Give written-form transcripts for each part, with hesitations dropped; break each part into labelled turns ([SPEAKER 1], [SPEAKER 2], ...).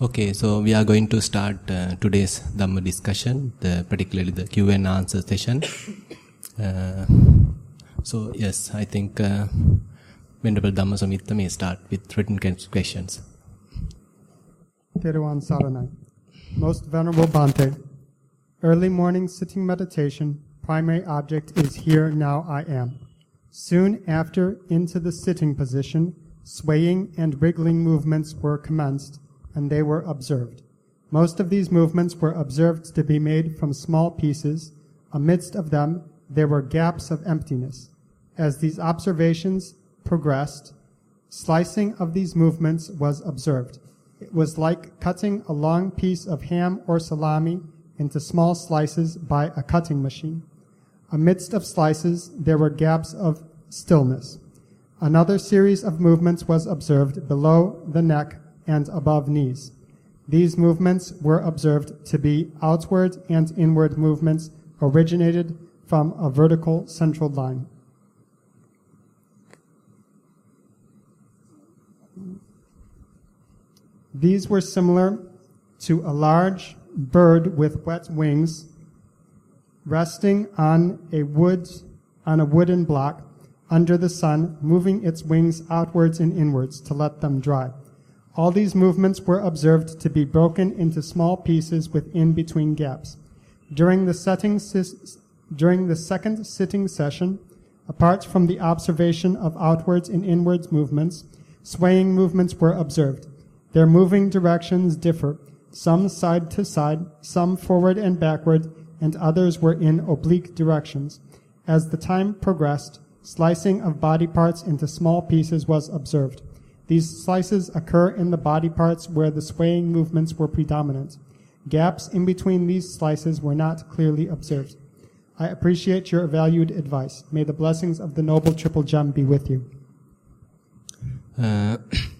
[SPEAKER 1] Okay, so we are going to start today's Dhamma discussion, particularly the Q and answer session. So yes, I think Venerable Dhammasamita may start with written questions.
[SPEAKER 2] Thero Nissarana. Most Venerable Bhante, early morning sitting meditation, primary object is here, now, I am. Soon after, into the sitting position, swaying and wriggling movements were commenced, and they were observed. Most of these movements were observed to be made from small pieces. Amidst of them, there were gaps of emptiness. As these observations progressed, slicing of these movements was observed. It was like cutting a long piece of ham or salami into small slices by a cutting machine. Amidst of slices, there were gaps of stillness. Another series of movements was observed below the neck and above knees. These movements were observed to be outward and inward movements originated from a vertical central line. These were similar to a large bird with wet wings resting on a wooden block under the sun, moving its wings outwards and inwards to let them dry. All these movements were observed to be broken into small pieces with in-between gaps. During the second sitting session, apart from the observation of outwards and inwards movements, swaying movements were observed. Their moving directions differ, some side to side, some forward and backward, and others were in oblique directions. As the time progressed, slicing of body parts into small pieces was observed. These slices occur in the body parts where the swaying movements were predominant. Gaps in between these slices were not clearly observed. I appreciate your valued advice. May the blessings of the Noble Triple Gem be with you.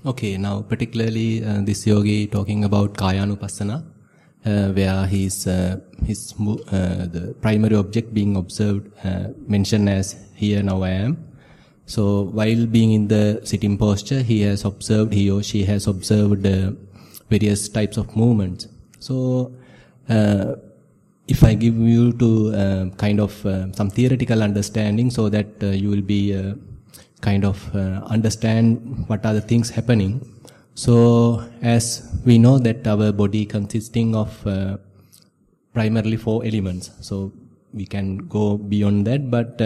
[SPEAKER 1] Okay, now particularly this yogi talking about Kayanupassana, where the primary object being observed mentioned as here, now, I am. So while being in the sitting posture, he or she has observed various types of movements. So if I give you to kind of some theoretical understanding, so that you will be kind of understand what are the things happening. So as we know that our body consisting of primarily 4 elements. So we can go beyond that, but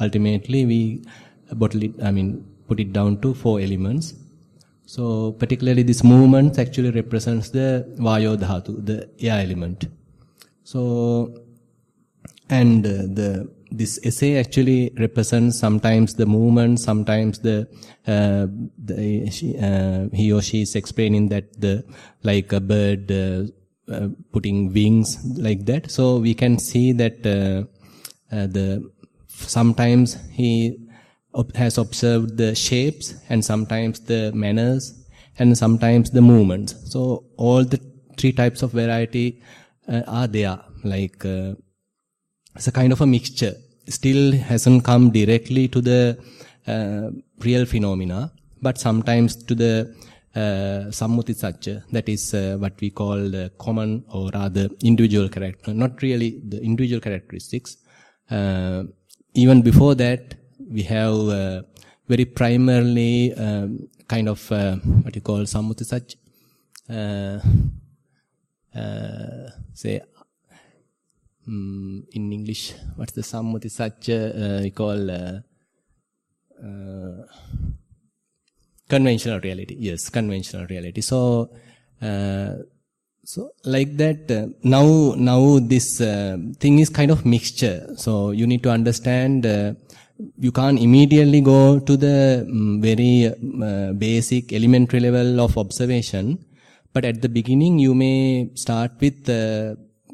[SPEAKER 1] ultimately we put it down to 4 elements. So particularly this movement actually represents the Vayo Dhatu, the air element. So, and this essay actually represents sometimes the movement, sometimes he or she is explaining that like a bird putting wings like that. So we can see that sometimes he has observed the shapes, and sometimes the manners, and sometimes the movements. So all the 3 types of variety are there. Like it's a kind of a mixture. Still hasn't come directly to the real phenomena, but sometimes to the sammuti satcha, that is what we call the common or rather individual character, not really the individual characteristics. Even before that, we have very primarily kind of what you call sammuti satcha. Say in English, what's the sammuti satcha? We call conventional reality. Yes, conventional reality. So like that. Now this thing is kind of mixture. So you need to understand. You can't immediately go to the very basic elementary level of observation, but at the beginning you may start with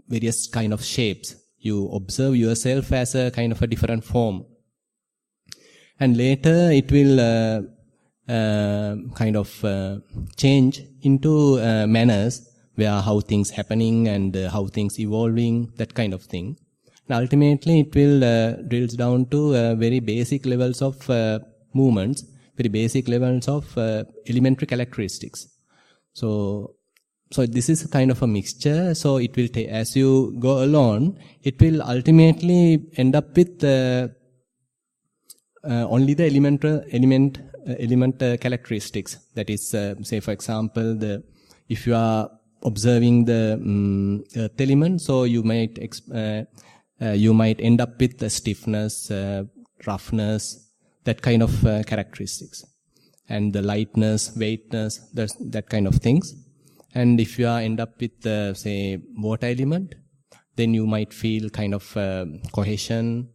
[SPEAKER 1] various kind of shapes. You observe yourself as a kind of a different form, and later it will kind of change into manners, where how things happening and how things evolving, that kind of thing. And ultimately it will drills down to very basic levels of movements, very basic levels of elementary characteristics. So So this is a kind of a mixture. So it will take, as you go along, it will ultimately end up with only the element characteristics. That is, say for example, if you are observing the earth element, so you might end up with the stiffness, roughness, that kind of characteristics, and the lightness, weightness, that kind of things. And if you end up with say water element, then you might feel kind of cohesion,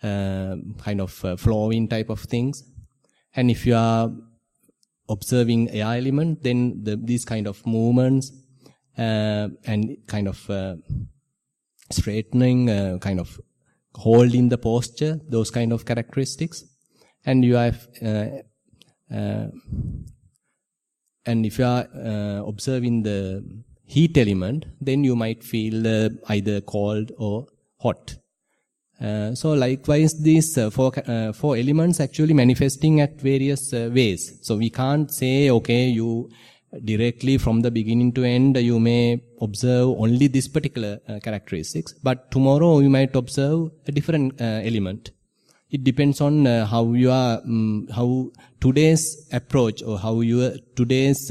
[SPEAKER 1] kind of flowing type of things. And if you are observing air element, then these kind of movements and kind of straightening, kind of holding the posture, those kind of characteristics. And you have, and if you are observing the heat element, then you might feel either cold or hot. So likewise, these four elements actually manifesting at various ways. So we can't say, okay, you directly from the beginning to end, you may observe only this particular characteristics, but tomorrow you might observe a different element. It depends on how you are, how today's approach or how your today's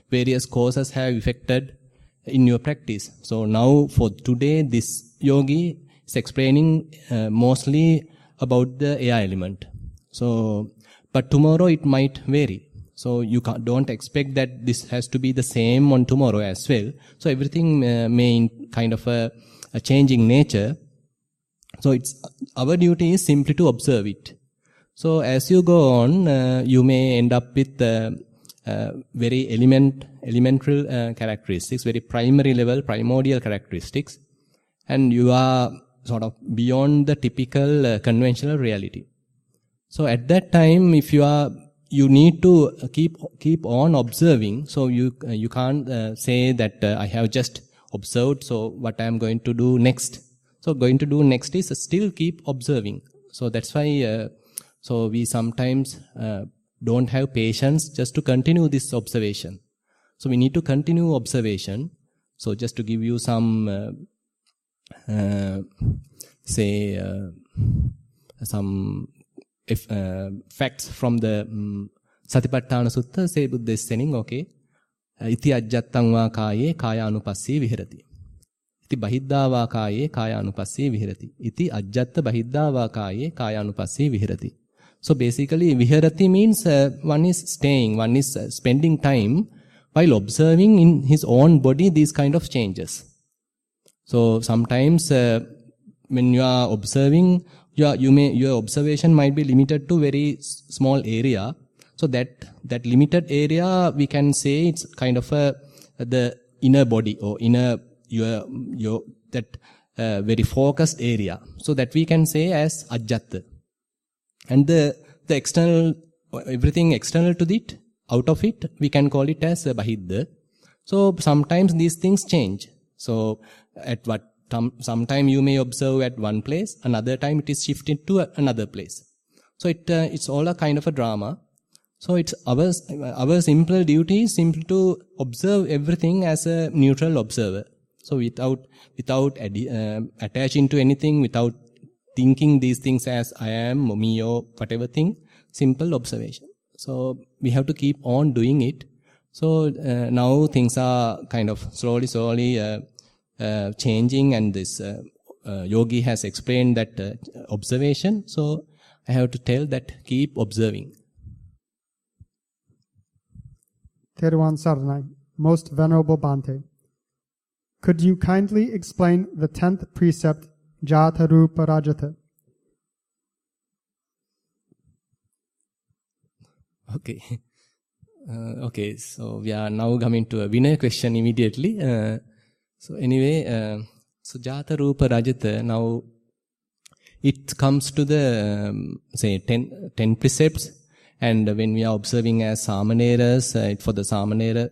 [SPEAKER 1] various causes have affected in your practice. So now for today, this yogi is explaining mostly about the air element. So, but tomorrow it might vary. So you don't expect that this has to be the same on tomorrow as well. So everything may in kind of a changing nature. So it's our duty is simply to observe it. So as you go on, you may end up with very elemental characteristics, very primary level, primordial characteristics, and you are sort of beyond the typical conventional reality. So at that time, if you need to keep on observing. So you can't say that I have just observed. So what I am going to do next? So going to do next is still keep observing. So that's why, so we sometimes don't have patience just to continue this observation. So we need to continue observation. So just to give you some, some facts from the Satipatthana Sutta, say Buddha is saying, okay, iti ajjattang va kaye kaya anupassī vihirati. Iti bahiddha va kaye kaya anupassī vihirati. Iti ajjatta bahiddha va kaye kaya anupassī vihirati. So basically, viharati means one is staying, one is spending time while observing in his own body these kind of changes. So sometimes when you are observing, your observation might be limited to very small area. So that limited area, we can say it's kind of the inner body or inner your that very focused area. So that we can say as ajjatta. And the external, everything external to it, out of it, we can call it as bahiddha. So sometimes these things change. So at sometime you may observe at one place, another time it is shifted to another place. So it's all a kind of a drama. So it's our simple duty is simply to observe everything as a neutral observer. So without attaching to anything, without thinking these things as I am, or me, or whatever thing, simple observation. So we have to keep on doing it. So now things are kind of slowly changing, and this yogi has explained that observation. So I have to tell that keep observing.
[SPEAKER 2] Thero Saranai, Most Venerable Bhante, could you kindly explain the 10th precept, Jata Rupa Rajata?
[SPEAKER 1] Okay. Okay, so we are now coming to a Vinaya question immediately. So anyway, so Jata Rupa Rajata, now it comes to the, say, 10 precepts. And when we are observing as Samaneras, for the Samanera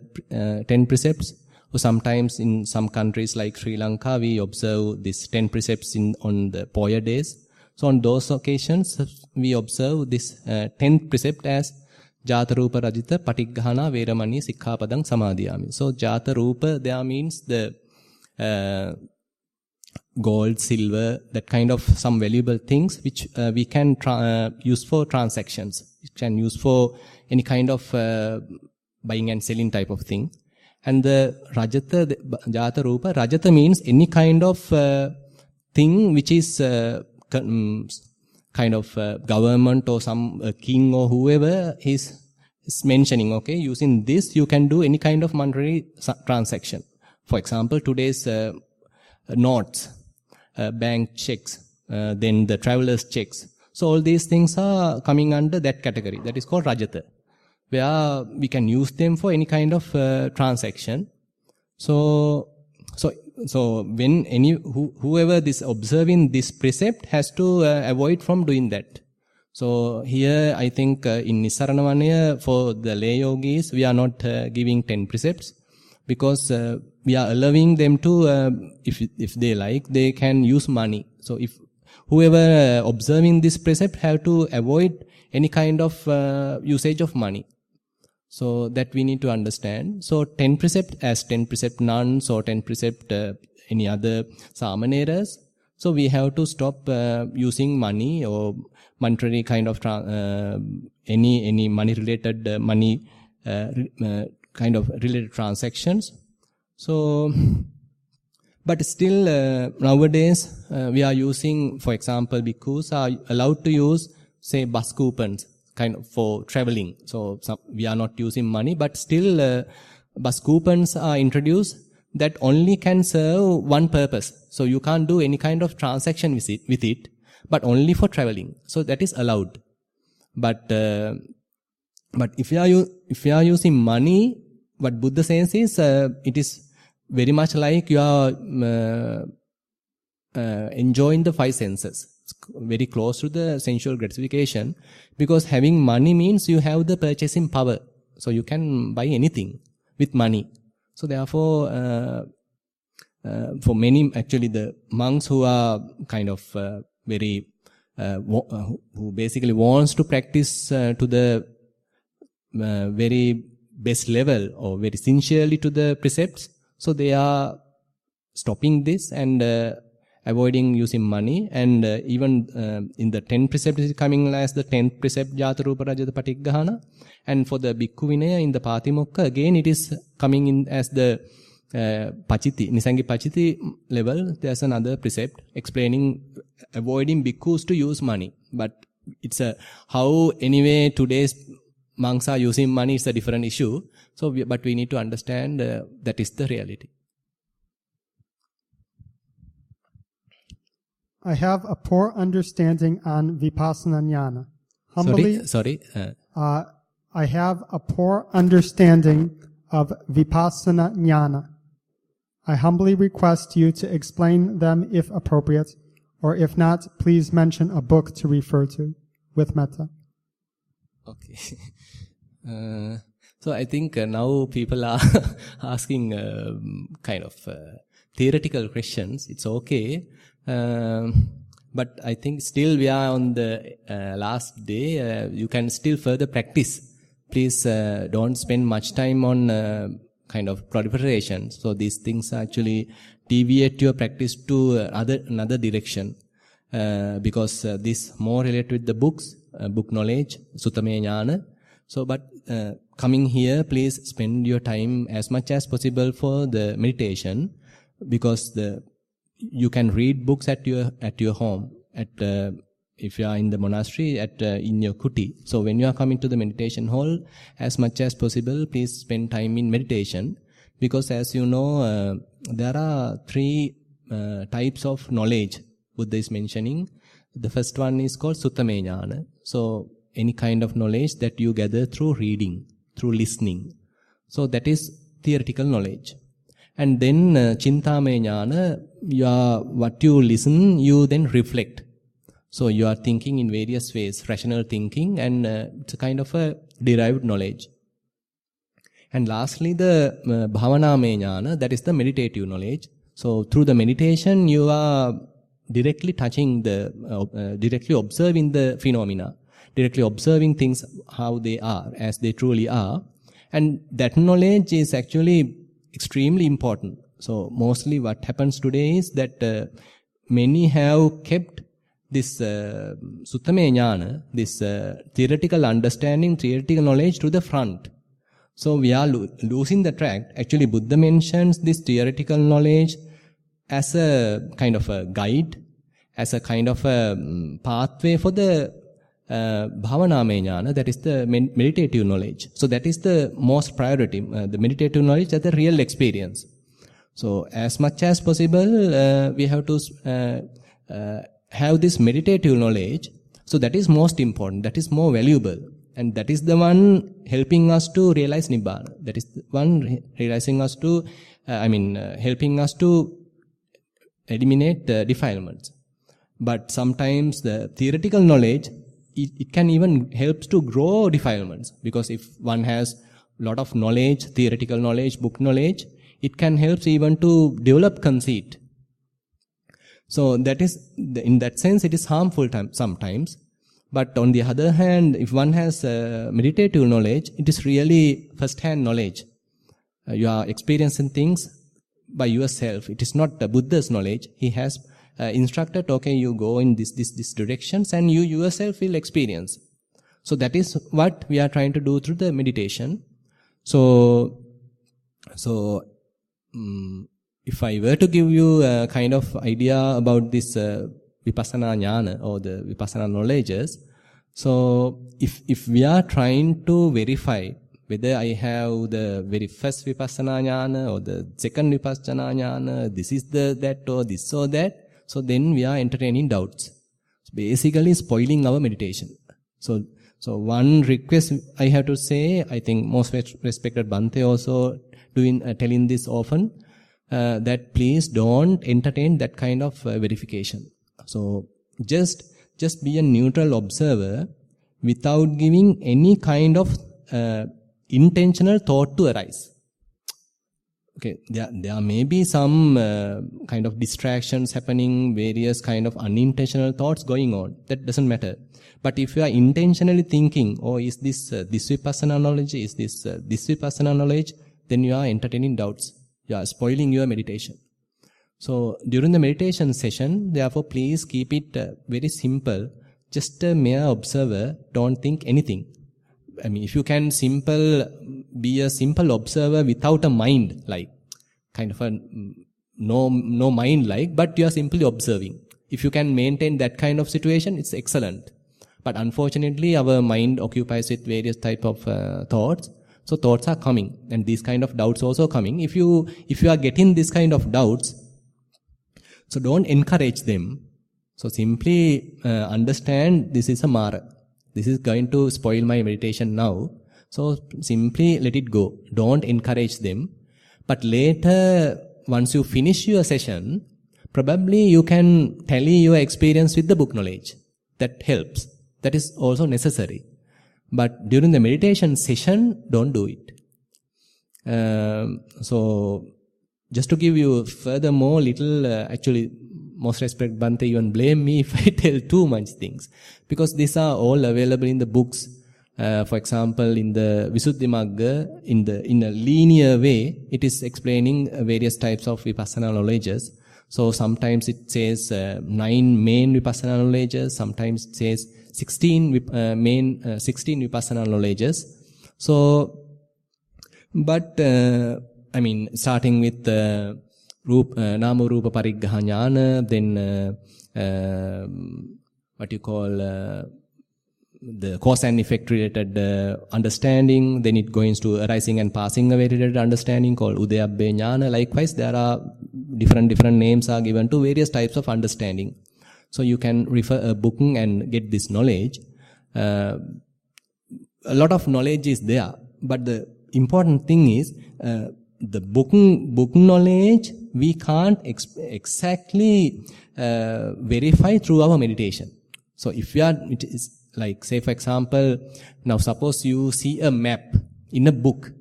[SPEAKER 1] 10 precepts, or sometimes in some countries like Sri Lanka, we observe these 10 precepts on the Poya days. So on those occasions, we observe this 10th precept as Jata Rupa Rajita Patighana Veramani Sikkhapadang Samadhiyami. So Jata Rupa there means the gold, silver, that kind of some valuable things which we can use for transactions. It can use for any kind of buying and selling type of thing. And the Rajata, the Jata Rupa, Rajata means any kind of thing which is kind of government or some king or whoever is mentioning, okay, using this you can do any kind of monetary transaction. For example, today's notes, bank checks, then the traveler's checks. So all these things are coming under that category. That is called Rajata, where we can use them for any kind of transaction. So when whoever is observing this precept has to avoid from doing that. So here I think in Nissarana Vanaya for the lay yogis we are not giving 10 precepts because we are allowing them to, if they like, they can use money. So if whoever observing this precept have to avoid any kind of usage of money. So that we need to understand. So 10 precept as 10 precept nuns or 10 precept any other samaneras. So we have to stop using money or monetary kind of any money related kind of related transactions. So, but still nowadays we are using, for example, bhikkhus are allowed to use say bus coupons kind of for traveling. So we are not using money, but still bus coupons are introduced that only can serve one purpose. So you can't do any kind of transaction with it, but only for traveling. So that is allowed. But if you are using money, what Buddha says is it is very much like you are enjoying the five senses. It's very close to the sensual gratification, because having money means you have the purchasing power. So you can buy anything with money. So therefore, for many, actually the monks who are kind of very, who basically wants to practice to the very best level or very sincerely to the precepts, so they are stopping this and avoiding using money. And even in the 10 precepts is coming as the 10th precept, Jata Rupa Rajata Patighana. And for the Bhikkhu Vinaya in the Patimokka, again it is coming in as the Pachiti, Nisangi Pachiti level. There's another precept explaining avoiding bhikkhus to use money. But it's how anyway today's monks are using money is a different issue. So, but we need to understand that is the reality.
[SPEAKER 2] I have a poor understanding on vipassana jnana. Humbly, I have a poor understanding of vipassana jnana. I humbly request you to explain them if appropriate, or if not, please mention a book to refer to, with metta.
[SPEAKER 1] Okay. So I think now people are asking kind of theoretical questions. It's okay. But I think still we are on the last day. You can still further practice. Please don't spend much time on kind of proliferation. So these things actually deviate your practice to another direction. Because this more related with the books, book knowledge, Sutta Jnana. So, but coming here, please spend your time as much as possible for the meditation, because you can read books at your home, if you are in the monastery, in your kuti. So when you are coming to the meditation hall, as much as possible, please spend time in meditation, because as you know, there are three types of knowledge Buddha is mentioning. The first one is called Sutta Jnana. So any kind of knowledge that you gather through reading, through listening. So that is theoretical knowledge. And then Chintamaya Jnana, what you listen, you then reflect. So you are thinking in various ways, rational thinking, and it's a kind of a derived knowledge. And lastly, the Bhavanamaya Jnana, that is the meditative knowledge. So through the meditation, you are directly touching directly observing the phenomena. directly observing things how they are, as they truly are. And that knowledge is actually extremely important. So mostly what happens today is that many have kept this Suttame Jnana, this theoretical understanding, theoretical knowledge to the front. So we are losing the track. Actually, Buddha mentions this theoretical knowledge as a kind of a guide, as a kind of a pathway for the Bhavaname Jnana, that is the meditative knowledge. So that is the most priority, the meditative knowledge as the real experience. So as much as possible, we have to have this meditative knowledge. So that is most important, that is more valuable. And that is the one helping us to realize Nibbana. That is the one realizing us to, helping us to eliminate the defilements. But sometimes the theoretical knowledge, it can even help to grow defilements. Because if one has a lot of knowledge, theoretical knowledge, book knowledge, it can help even to develop conceit. So that is, in that sense, it is harmful sometimes. But on the other hand, if one has meditative knowledge, it is really first-hand knowledge. You are experiencing things by yourself. It is not Buddha's knowledge. He has instructed, okay, you go in this directions, and you yourself will experience. So that is what we are trying to do through the meditation. So if I were to give you a kind of idea about this Vipassana Jnana or the Vipassana knowledges, so if we are trying to verify whether I have the very first Vipassana Jnana or the second Vipassana Jnana, this is that or this or that, so then we are entertaining doubts. So basically spoiling our meditation. So one request I have to say, I think most respected Bhante also telling this often, that please don't entertain that kind of verification. So just be a neutral observer without giving any kind of intentional thought to arise. Okay, there may be some kind of distractions happening, various kind of unintentional thoughts going on. That doesn't matter. But if you are intentionally thinking, oh, is this Vipassana knowledge, is this Vipassana knowledge, then you are entertaining doubts. You are spoiling your meditation. So during the meditation session, therefore, please keep it very simple. Just a mere observer, don't think anything. I mean, if you can be a simple observer without a mind, like kind of a no mind like, but you are simply observing. If you can maintain that kind of situation, it's excellent. But unfortunately, our mind occupies with various type of thoughts. So thoughts are coming, and these kind of doubts also coming. If you are getting this kind of doubts, so don't encourage them. So simply understand this is a Mara. This is going to spoil my meditation now. So simply let it go. Don't encourage them. But later, once you finish your session, probably you can tally your experience with the book knowledge. That helps. That is also necessary. But during the meditation session, don't do it. So just to give you furthermore little, actually, most respect Bhante, even blame me if I tell too much things. Because these are all available in the books. For example, in the Visuddhimagga, in a linear way, it is explaining various types of Vipassana knowledges. So sometimes it says 9 main Vipassana knowledges, sometimes it says 16 Vipassana knowledges. So, but, starting with Nama Rupa Pariggaha Jnana, then what you call the cause and effect related understanding, then it goes to arising and passing away related understanding called Udayabbe Jnana. Likewise, there are different names are given to various types of understanding. So you can refer a book and get this knowledge. A lot of knowledge is there, but the important thing is the book knowledge we can't exactly verify through our meditation. So if it is like, say for example, now suppose you see a map in a book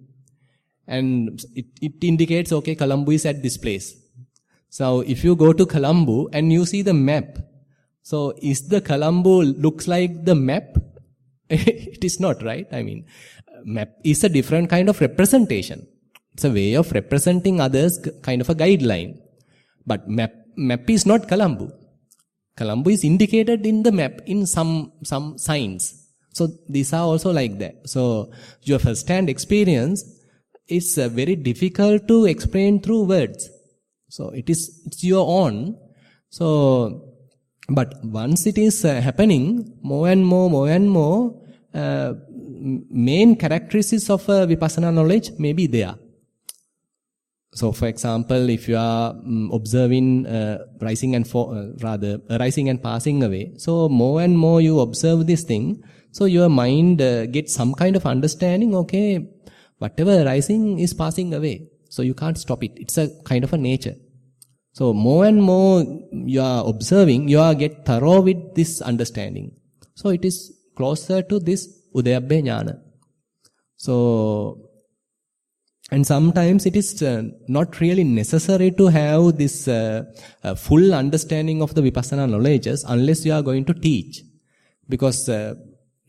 [SPEAKER 1] and it indicates, okay, Colombo is at this place. So if you go to Colombo and you see the map, so is the Colombo looks like the map? It is not, right? I mean, map is a different kind of representation. It's a way of representing others, kind of a guideline. But map is not Colombo. Colombo is indicated in the map in some signs. So these are also like that. So your first-hand experience is very difficult to explain through words. So it's your own. So, but once it is happening, more and more, main characteristics of vipassana knowledge may be there. So, for example, if you are observing rising and passing away, so more and more you observe this thing, so your mind gets some kind of understanding, okay, whatever rising is passing away, so you can't stop it. It's a kind of a nature. So, more and more you are observing, you are get thorough with this understanding. So, it is closer to this Udayabbe Jnana. So, and sometimes it is not really necessary to have this full understanding of the Vipassana knowledges unless you are going to teach. Because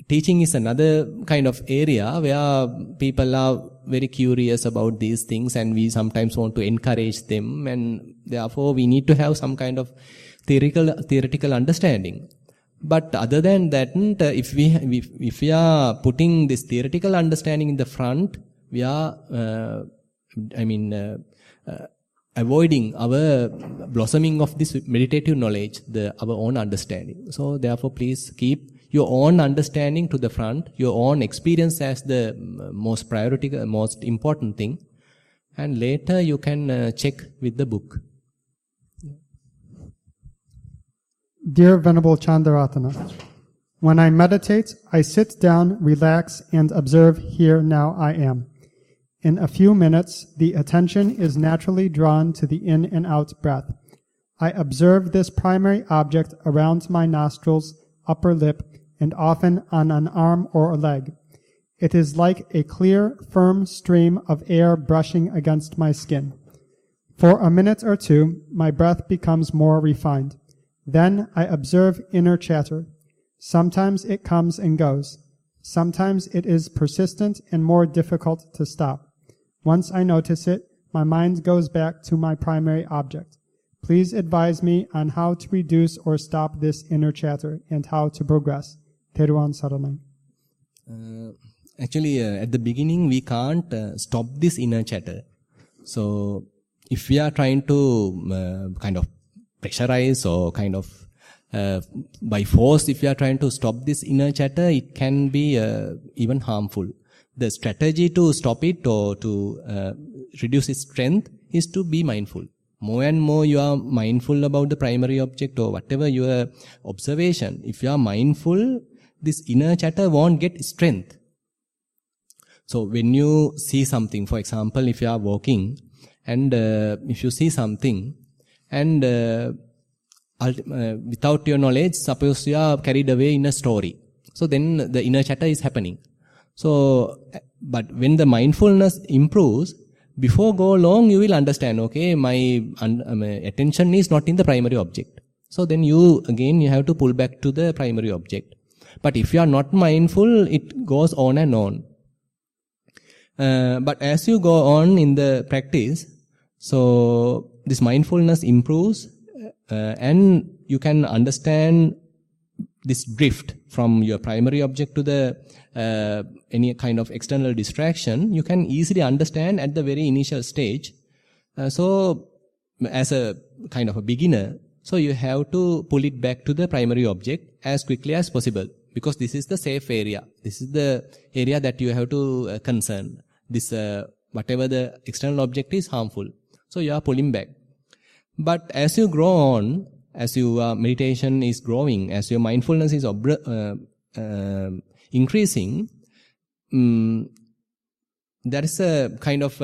[SPEAKER 1] teaching is another kind of area where people are very curious about these things and we sometimes want to encourage them, and therefore we need to have some kind of theoretical understanding. But other than that, if we are putting this theoretical understanding in the front, we are, avoiding our blossoming of this meditative knowledge, our own understanding. So therefore, please keep your own understanding to the front, your own experience as the most important thing, and later you can check with the book.
[SPEAKER 2] Dear Venerable Chandaratana, when I meditate, I sit down, relax, and observe here, now, I am. In a few minutes, the attention is naturally drawn to the in and out breath. I observe this primary object around my nostrils, upper lip, and often on an arm or a leg. It is like a clear, firm stream of air brushing against my skin. For a minute or two, my breath becomes more refined. Then I observe inner chatter. Sometimes it comes and goes. Sometimes it is persistent and more difficult to stop. Once I notice it, my mind goes back to my primary object. Please advise me on how to reduce or stop this inner chatter and how to progress. Thero Saranai.
[SPEAKER 1] Actually, at the beginning, we can't stop this inner chatter. So, if we are trying to kind of pressurize or kind of by force, if you are trying to stop this inner chatter, it can be even harmful. The strategy to stop it or to reduce its strength is to be mindful. More and more you are mindful about the primary object or whatever your observation. If you are mindful, this inner chatter won't get strength. So when you see something, for example, if you are walking and if you see something and without your knowledge, suppose you are carried away in a story. So then the inner chatter is happening. So, but when the mindfulness improves, before go long, you will understand, okay, my attention is not in the primary object. So then you have to pull back to the primary object. But if you are not mindful, it goes on and on. But as you go on in the practice, so this mindfulness improves, and you can understand this drift from your primary object to the any kind of external distraction. You can easily understand at the very initial stage. So as a kind of a beginner, so you have to pull it back to the primary object as quickly as possible, because this is the safe area. This is the area that you have to concern. This whatever the external object is harmful, so you are pulling back. But as you grow on, as your meditation is growing, as your mindfulness is increasing, there is a kind of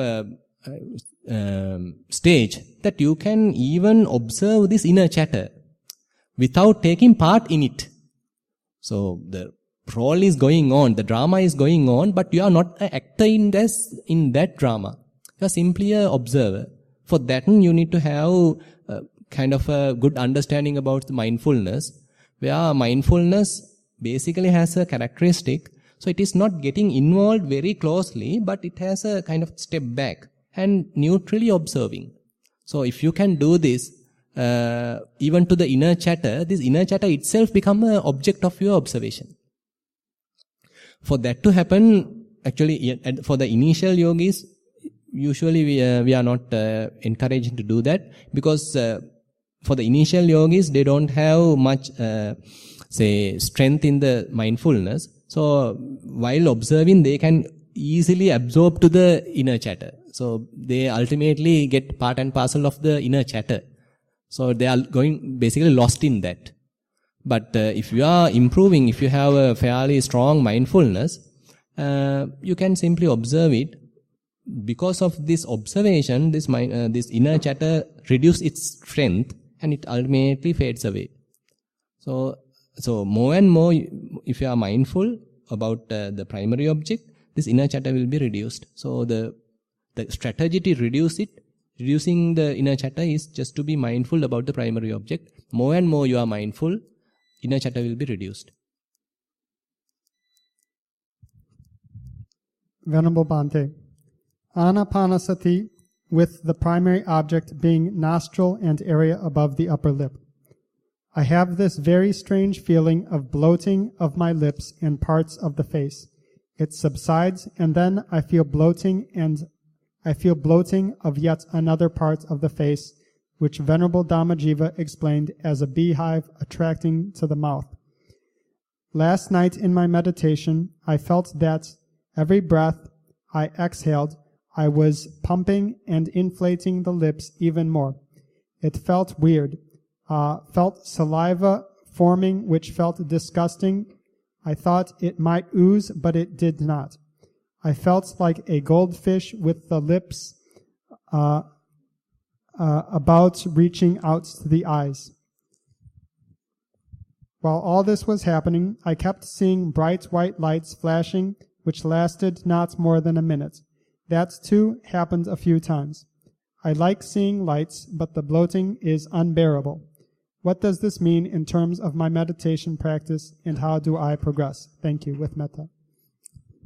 [SPEAKER 1] stage that you can even observe this inner chatter without taking part in it. So the role is going on, the drama is going on, but you are not an actor in that drama. You are simply an observer. For that, you need to have kind of a good understanding about the mindfulness, where mindfulness basically has a characteristic. So it is not getting involved very closely, but it has a kind of step back and neutrally observing. So if you can do this, even to the inner chatter, this inner chatter itself become an object of your observation. For that to happen, actually, for the initial yogis, usually we are not encouraged to do that, because for the initial yogis, they don't have much, strength in the mindfulness. So while observing, they can easily absorb to the inner chatter. So they ultimately get part and parcel of the inner chatter. So they are going basically lost in that. But if you are improving, if you have a fairly strong mindfulness, you can simply observe it. Because of this observation, this inner chatter reduces its strength and it ultimately fades away. So more and more, if you are mindful about the primary object, this inner chatter will be reduced. So the strategy to reducing the inner chatter is just to be mindful about the primary object. More and more you are mindful, inner chatter will be reduced.
[SPEAKER 2] Venerable Bhante, Anapanasati with the primary object being nostril and area above the upper lip. I have this very strange feeling of bloating of my lips and parts of the face. It subsides, and then I feel bloating of yet another part of the face, which Venerable Dhammajiva explained as a beehive attracting to the mouth. Last night in my meditation, I felt that every breath I exhaled, I was pumping and inflating the lips even more. It felt weird. Felt saliva forming, which felt disgusting. I thought it might ooze, but it did not. I felt like a goldfish with the lips about reaching out to the eyes. While all this was happening, I kept seeing bright white lights flashing, which lasted not more than a minute. That too happened a few times. I like seeing lights, but the bloating is unbearable. What does this mean in terms of my meditation practice, and how do I progress? Thank you, with metta.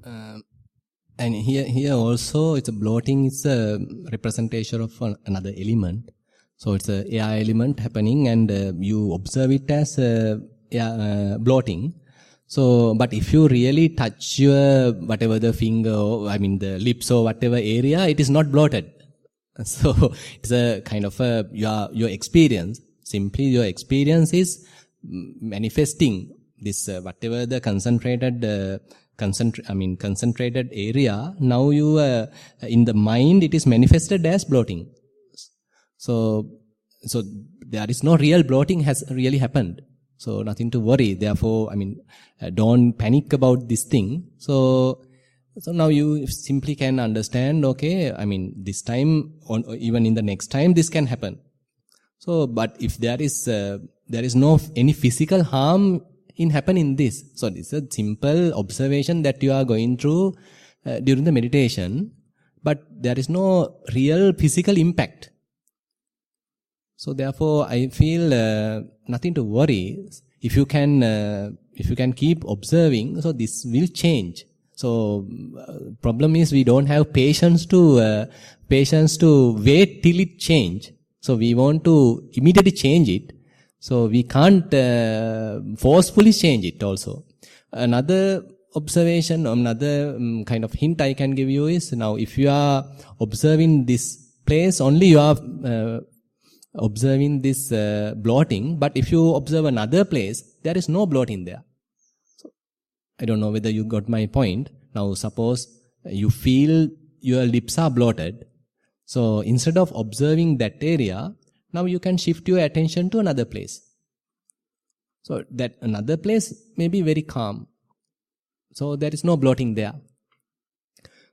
[SPEAKER 1] And here also, it's a bloating is a representation of another element. So it's a air element happening, and you observe it as bloating. So, but if you really touch your whatever the finger, or, the lips or whatever area, it is not bloated. So it's a kind of your experience. Simply your experience is manifesting this whatever the concentrated area. Now you in the mind it is manifested as bloating. So there is no real bloating has really happened. So nothing to worry. Therefore, don't panic about this thing. So now you simply can understand. Okay, this time or even in the next time this can happen. So, but if there is no any physical harm in happen in this, so this is a simple observation that you are going through during the meditation, but there is no real physical impact. So therefore, I feel nothing to worry. If you can keep observing, so this will change. So problem is we don't have patience to wait till it change. So we want to immediately change it. So we can't forcefully change it also. Another observation, another kind of hint I can give you is, now if you are observing this place, only you are observing this bloating. But if you observe another place, there is no bloating there. So I don't know whether you got my point. Now suppose you feel your lips are bloated. So instead of observing that area, now you can shift your attention to another place. So that another place may be very calm. So there is no bloating there.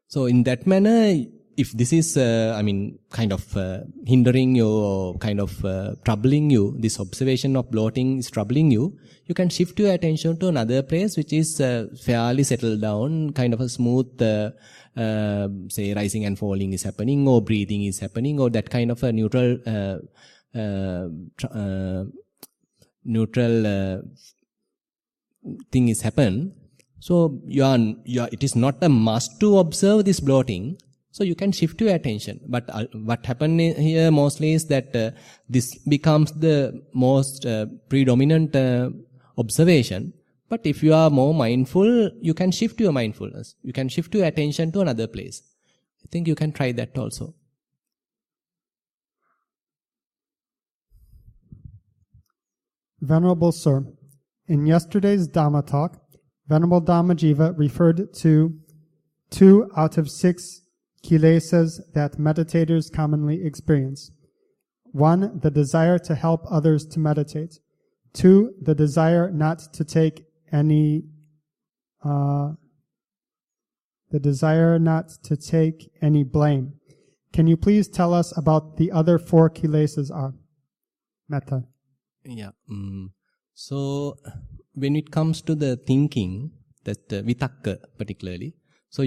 [SPEAKER 1] So in that manner, if this is, kind of hindering you or kind of troubling you, this observation of bloating is troubling you, you can shift your attention to another place which is fairly settled down, kind of a smooth, say rising and falling is happening, or breathing is happening, or that kind of a neutral thing is happen. So it is not a must to observe this bloating. So you can shift your attention. But what happened here mostly is that this becomes the most predominant observation. But if you are more mindful, you can shift your mindfulness. You can shift your attention to another place. I think you can try that also.
[SPEAKER 2] Venerable Sir, in yesterday's Dhamma talk, Venerable Dhammajiva referred to 2 out of 6 kilesas that meditators commonly experience. 1, the desire to help others to meditate. 2, the desire not to take any blame. Can you please tell us about the other 4 kilesas are? Metta.
[SPEAKER 1] Yeah. So when it comes to the thinking, that vitakka particularly, so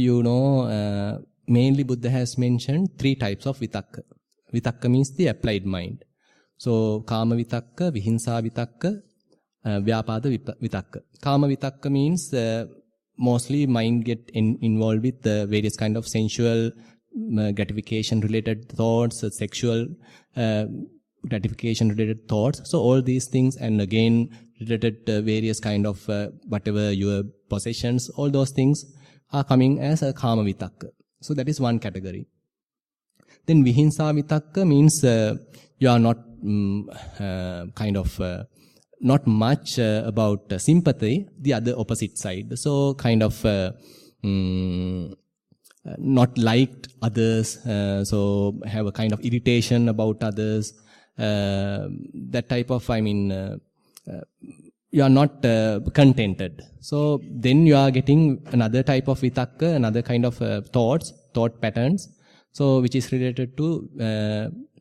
[SPEAKER 1] mainly Buddha has mentioned 3 types of vitakka. Vitakka means the applied mind. So kama vitakka, vihinsa vitakka, vyapada vitakka. Kama vitakka means mostly mind get involved with various kind of sensual gratification related thoughts, sexual gratification related thoughts. So all these things, and again related various kind of whatever your possessions, all those things are coming as a kama vitakka. So that is one category. Then vihinsa vitakka means you are not not much about sympathy, the other opposite side. So kind of not liked others, so have a kind of irritation about others. That type of, you are not contented. So then you are getting another type of vitakka, another kind of thought patterns, so which is related to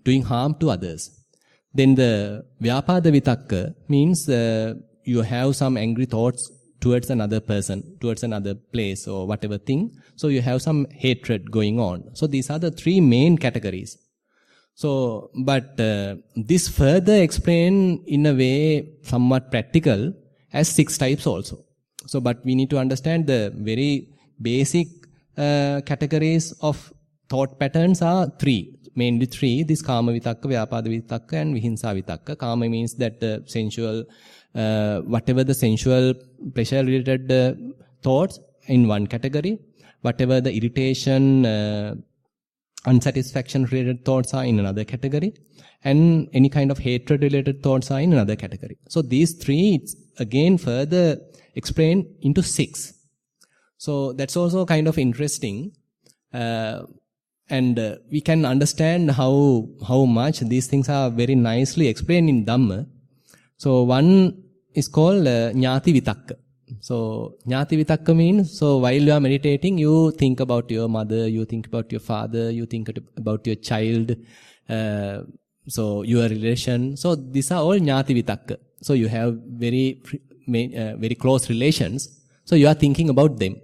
[SPEAKER 1] doing harm to others. Then the vyapada vitakka means you have some angry thoughts towards another person, towards another place or whatever thing. So you have some hatred going on. So these are the 3 main categories. So, but this further explained in a way somewhat practical as 6 types also. So, but we need to understand the very basic categories of thought patterns are 3, mainly 3. This kama vitakka, vyapada vitakka and vihinsa vitakka. Kama means that the sensual, whatever the sensual pleasure related thoughts in one category, whatever the irritation, unsatisfaction related thoughts are in another category, and any kind of hatred related thoughts are in another category. So these 3 it's again further explained into 6. So that's also kind of interesting, and we can understand how much these things are very nicely explained in Dhamma. So one is called Jnati vitakka. So Jnati vitakka means, so while you are meditating, you think about your mother, you think about your father, you think about your child, so your relation. So these are all Jnati vitakka. So you have very close relations. So you are thinking about them.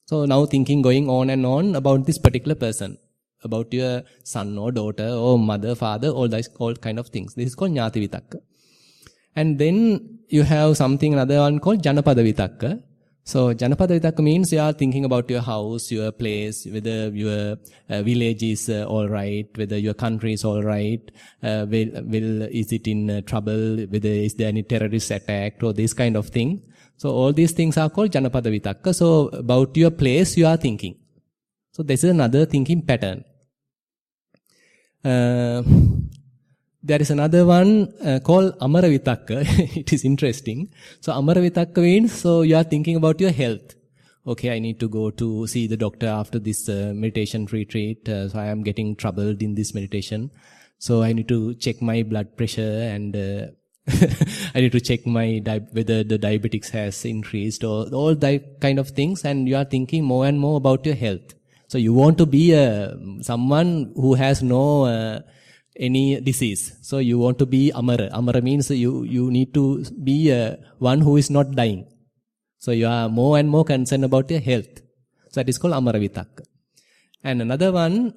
[SPEAKER 1] So now thinking going on and on about this particular person, about your son or daughter or mother, father, all kind of things. This is called Jnati vitakka. And then you have another one called Janapada vitakka. So Janapada vitakka means you are thinking about your house, your place, whether your village is all right, whether your country is all right, is it in trouble, whether is there any terrorist attack or this kind of thing. So all these things are called Janapada vitakka. So about your place you are thinking. So this is another thinking pattern. There is another one called Amara vitakka. It is interesting. So Amara vitakka means, so you are thinking about your health. Okay, I need to go to see the doctor after this meditation retreat. So I am getting troubled in this meditation. So I need to check my blood pressure and I need to check my whether the diabetics has increased or all that kind of things. And you are thinking more and more about your health. So you want to be someone who has no any disease. So you want to be Amara. Amara means you need to be one who is not dying. So you are more and more concerned about your health. So that is called Amara vitakka. And another one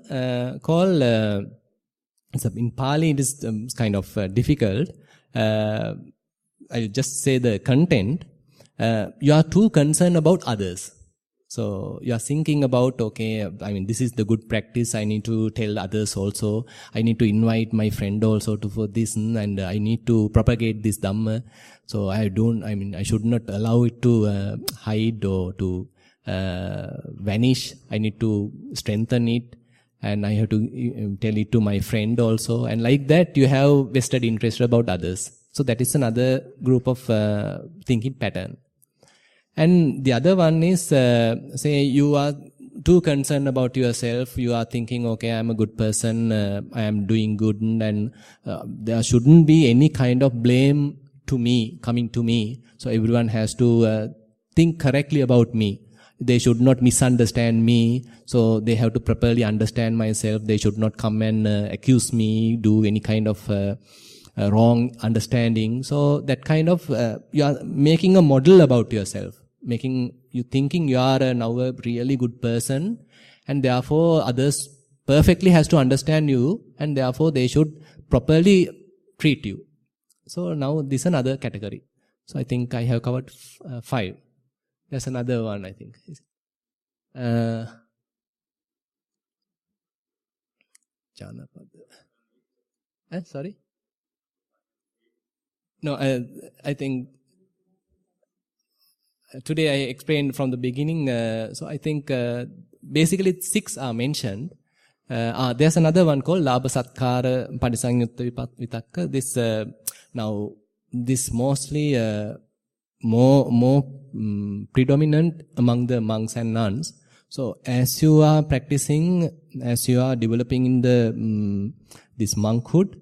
[SPEAKER 1] called, in Pali it is kind of difficult. I'll just say the content. you are too concerned about others. So you are thinking about, okay, this is the good practice. I need to tell others also. I need to invite my friend also for this, and I need to propagate this Dhamma. So I should not allow it to hide or to vanish. I need to strengthen it, and I have to tell it to my friend also. And like that, you have vested interest about others. So that is another group of thinking pattern. And the other one is, say you are too concerned about yourself. You are thinking, okay, I am a good person, I am doing good, and there shouldn't be any kind of blame to me, coming to me. So everyone has to think correctly about me. They should not misunderstand me. So they have to properly understand myself. They should not come and accuse me, do any kind of wrong understanding. So that kind of, you are making a model about yourself. Making you thinking you are now a really good person, and therefore others perfectly has to understand you, and therefore they should properly treat you. So now this is another category. So I think I have covered 5. There's another one, I think. Sorry? No, I think today I explained from the beginning. So I think basically 6 are mentioned. There's another one called Labha Satkara Padisanyutta Vitakka. This mostly more predominant among the monks and nuns. So as you are practicing, as you are developing in the this monkhood,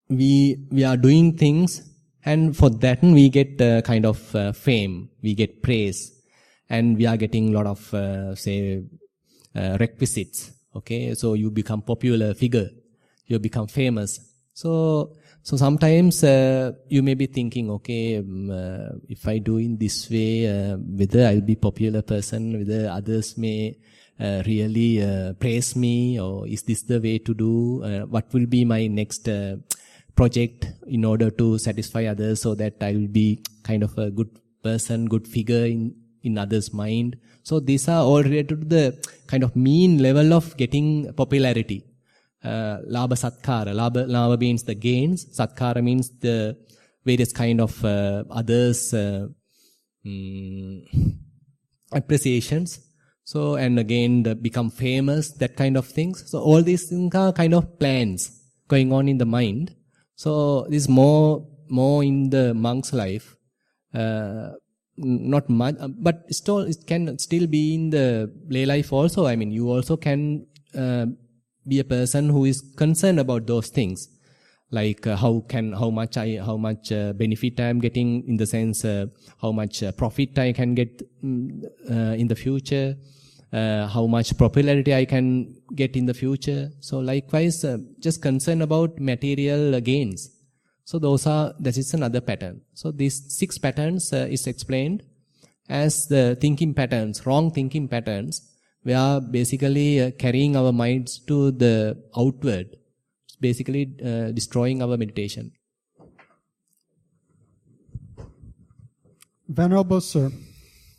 [SPEAKER 1] we are doing things. And for that, we get kind of fame, we get praise, and we are getting a lot of, requisites. Okay, so you become popular figure, you become famous. So sometimes you may be thinking, okay, if I do in this way, whether I'll be popular person, whether others may really praise me, or is this the way to do? What will be my next project in order to satisfy others, so that I will be kind of a good person, good figure in others' mind. So these are all related to the kind of mean level of getting popularity. Labha Satkara. Labha means the gains. Satkara means the various kind of others' appreciations. So, and again, become famous, that kind of things. So all these things are kind of plans going on in the mind. So this is more in the monk's life, not much, but still it can still be in the lay life also. You also can be a person who is concerned about those things, like how much benefit I am getting, in the sense how much profit I can get in the future. How much popularity I can get in the future. So likewise, just concern about material gains. So that is another pattern. So these 6 patterns is explained as the thinking patterns, wrong thinking patterns. We are basically carrying our minds to the outward, basically destroying our meditation.
[SPEAKER 2] Venerable Sir,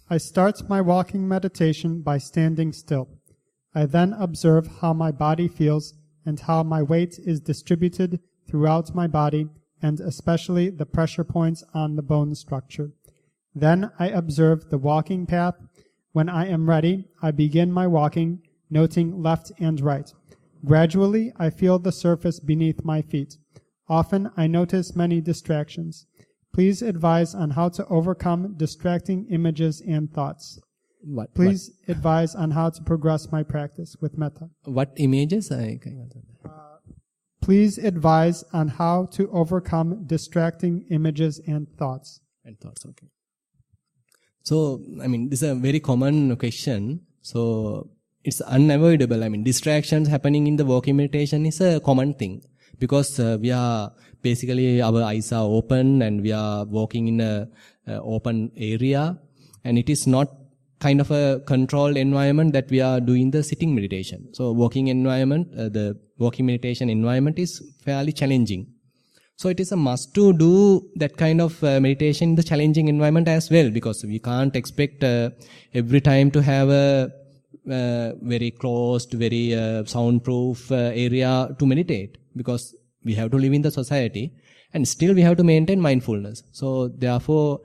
[SPEAKER 2] I start my walking meditation by standing still. I then observe how my body feels and how my weight is distributed throughout my body, and especially the pressure points on the bone structure. Then I observe the walking path. When I am ready, I begin my walking, noting left and right. Gradually, I feel the surface beneath my feet. Often, I notice many distractions. Please advise on how to overcome distracting images and thoughts. Please advise on how to progress my practice with metta.
[SPEAKER 1] What images?
[SPEAKER 2] Please advise on how to overcome distracting images and thoughts.
[SPEAKER 1] Okay. So, this is a very common question. So, it's unavoidable. Distractions happening in the walking meditation is a common thing. Because we are basically, our eyes are open and we are walking in a open area, and it is not kind of a controlled environment that we are doing the sitting meditation. So walking environment, the walking meditation environment is fairly challenging. So it is a must to do that kind of meditation in the challenging environment as well, because we can't expect every time to have a very closed, very soundproof area to meditate, because we have to live in the society and still we have to maintain mindfulness. So therefore,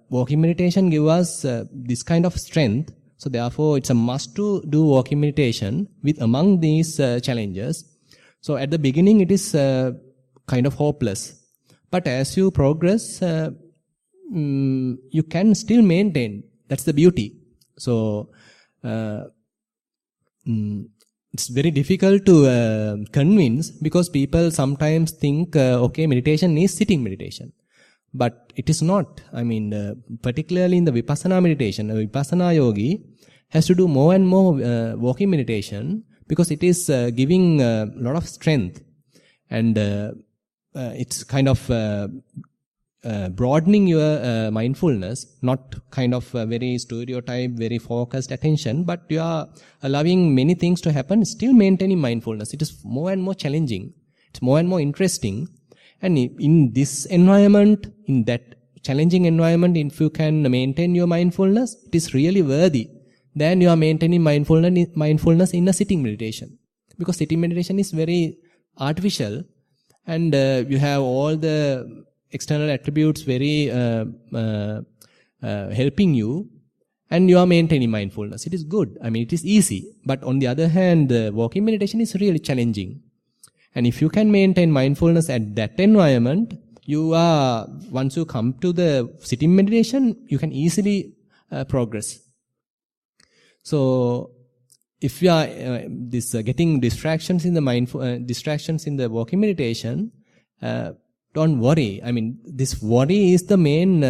[SPEAKER 1] walking meditation gives us this kind of strength. So therefore, it's a must to do walking meditation with among these challenges. So at the beginning, it is kind of hopeless. But as you progress, you can still maintain. That's the beauty. So it's very difficult to convince, because people sometimes think, okay, meditation is sitting meditation. But it is not. I mean, particularly in the Vipassana meditation, a Vipassana yogi has to do more and more walking meditation, because it is giving a lot of strength. And it's kind of broadening your mindfulness, not kind of very stereotype, very focused attention, but you are allowing many things to happen, still maintaining mindfulness. It is more and more challenging. It's more and more interesting. And in this environment, in that challenging environment, if you can maintain your mindfulness, it is really worthy than you are maintaining mindfulness in a sitting meditation. Because sitting meditation is very artificial, and you have all the external attributes very helping you, and you are maintaining mindfulness. It is good. I mean, it is easy. But on the other hand, the walking meditation is really challenging. And if you can maintain mindfulness at that environment, once you come to the sitting meditation, you can easily progress. So, if you are getting distractions in the distractions in the walking meditation, don't worry. I mean, this worry is the main